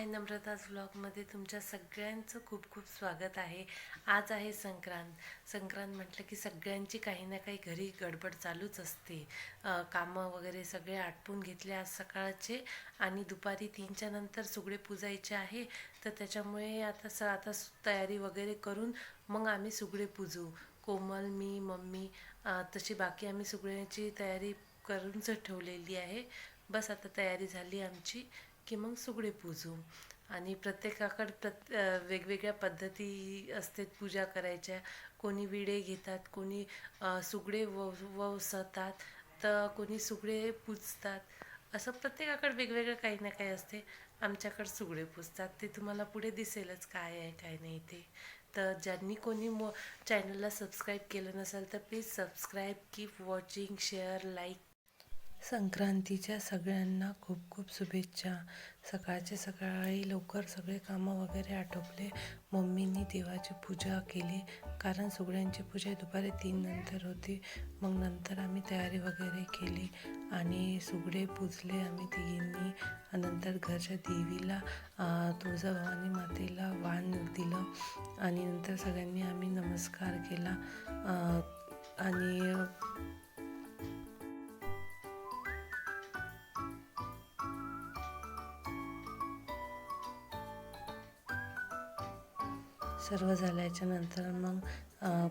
हाय, नम्रताज व्लॉगमध्ये तुमच्या सगळ्यांचं खूप खूप स्वागत आहे. आज आहे संक्रांत. संक्रांत म्हटलं की सगळ्यांची काही ना काही घरी गडबड चालूच असते. कामं वगैरे सगळे आटपून घेतले आज सकाळचे आणि दुपारी 3च्या नंतर सुगडे पुजायचे आहे. तर त्याच्यामुळे आता तयारी वगैरे करून मग आम्ही सुगडे पूजू. कोमल, मी, मम्मी, तशी बाकी आम्ही सुगड्याची तयारी करूनच ठेवलेली आहे. बस आता तयारी झाली आमची की मग सुगडे पूजू. आणि प्रत्येकाकडे वेगवेगळ्या पद्धती असते पूजा करायच्या. कोणी विडे घेतात, कोणी सुगडे वसतात, तर कोणी सुगडे पूजतात. असं प्रत्येकाकडे वेगवेगळं काही ना काही असते. आमच्याकडे सुगडे पूजतात. ते तुम्हाला पुढे दिसेलच काय आहे काय नाही ते. तर ज्यांनी कोणी चॅनलला सबस्क्राईब केलं नसेल तर please subscribe, keep watching, share, like. संक्रांतीच्या सगळ्यांना खूप खूप शुभेच्छा. सकाळचे सकाळी लवकर सगळे कामं वगैरे आटोपले. मम्मीनी देवाची पूजा केली, कारण सुगड्यांची पूजा दुपारी 3 नंतर होती. मग नंतर आम्ही तयारी वगैरे केली आणि सुगडे पूजले आम्ही तिघींनी. नंतर घरच्या देवीला, तुळजाभवानी मातेला वाण दिलं आणि नंतर सगळ्यांनी आम्ही नमस्कार केला. आणि सर्व झाल्याच्या नंतर मग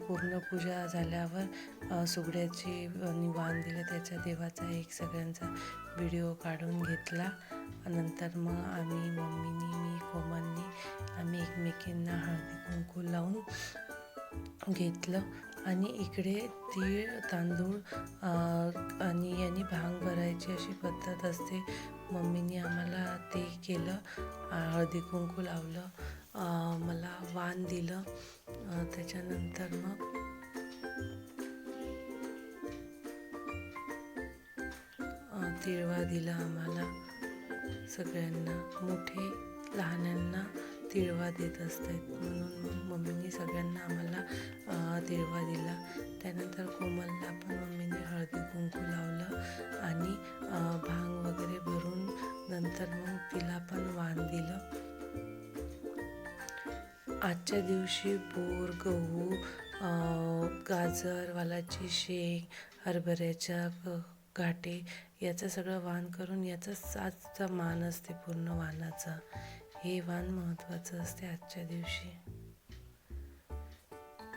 पूर्ण पूजा झाल्यावर सुगड्याची वाण दिलं, त्याच्या देवाचा एक सगळ्यांचा व्हिडिओ काढून घेतला. नंतर मग आम्ही, मम्मीनी, मी, कोमलनी आम्ही एकमेकींना हळदी कुंकू लावून घेतलं. आणि इकडे तीळ, तांदूळ आणि यांनी भांग भरायची अशी पद्धत असते. मम्मीने आम्हाला ते केलं, हळदी कुंकू लावलं, मला वाण दिलं. त्याच्यानंतर मग तिळवा दिला आम्हाला सगळ्यांना. मोठे लहानांना तिळवा देत असतात, म्हणून मग मम्मीने सगळ्यांना आम्हाला तिळवा दिला. त्यानंतर कोमलला पण मम्मीने हळदी कुंकू लावलं आणि भांग वगैरे भरून नंतर मग तिला पण वाण दिलं. आजच्या दिवशी बोर, गहू, गाजर, वालाची शेंग, हरभऱ्याच्या गाठे याचं सगळं वाण करून याचाच आजचा मान असते पूर्ण वाणाचा. हे वाण महत्त्वाचं असते आजच्या दिवशी.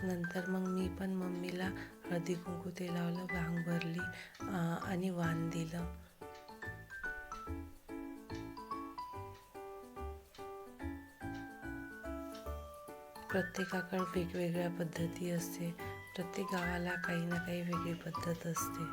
नंतर मग मी पण मम्मीला हळदी कुंकू ते लावलं, भांग भरली आणि वाण दिलं. प्रत्येकाकडे वेगवेगळ्या पद्धती असते. प्रत्येक गावाला काही ना काही वेगळी पद्धत असते.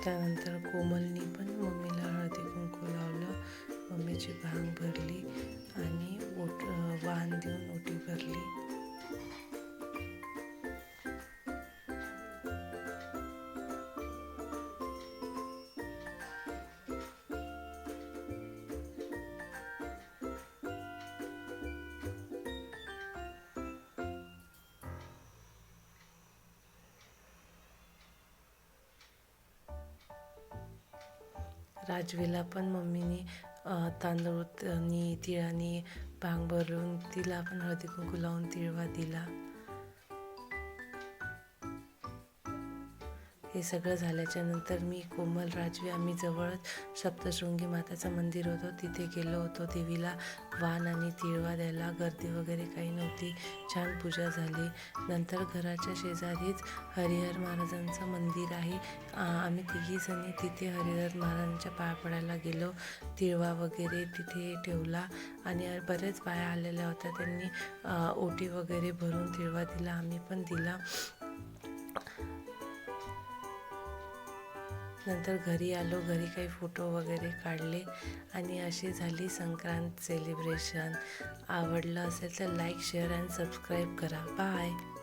त्यानंतर कोमलनी पण मम्मीला हळदी कुंकू लावलं, मम्मीची भांग भरली आणि वाण देऊन ओटी भरली. राजवीला पण मम्मीने तांदूळ तिळाने भांग भरून तिला पण हळदी कुंकू लावून तिळवा दिला. हे सगळं झाल्याच्या नंतर मी, कोमल, राजवी आम्ही जवळच सप्तशृंगी माताचं मंदिर होतं तिथे गेलो होतो. देवीला वाण आणि तिळवा द्यायला. गर्दी वगैरे काही नव्हती, छान पूजा झाली. नंतर घराच्या शेजारीच हरिहर महाराजांचं मंदिर आहे. आम्ही तिघीजणी तिथे हरिहर महाराजांच्या पाया पडायला गेलो. तिळवा वगैरे तिथे ठेवला आणि बरेच बाया आलेल्या होत्या. त्यांनी ओटी वगैरे भरून तिळवा दिला, आम्ही पण दिला. नंतर घरी आलो, घरी काही फोटो वगैरे काढले आणि अशी झाली संक्रांत सेलिब्रेशन. आवडलं असेल तर लाईक, शेअर आणि सबस्क्राईब करा. बाय.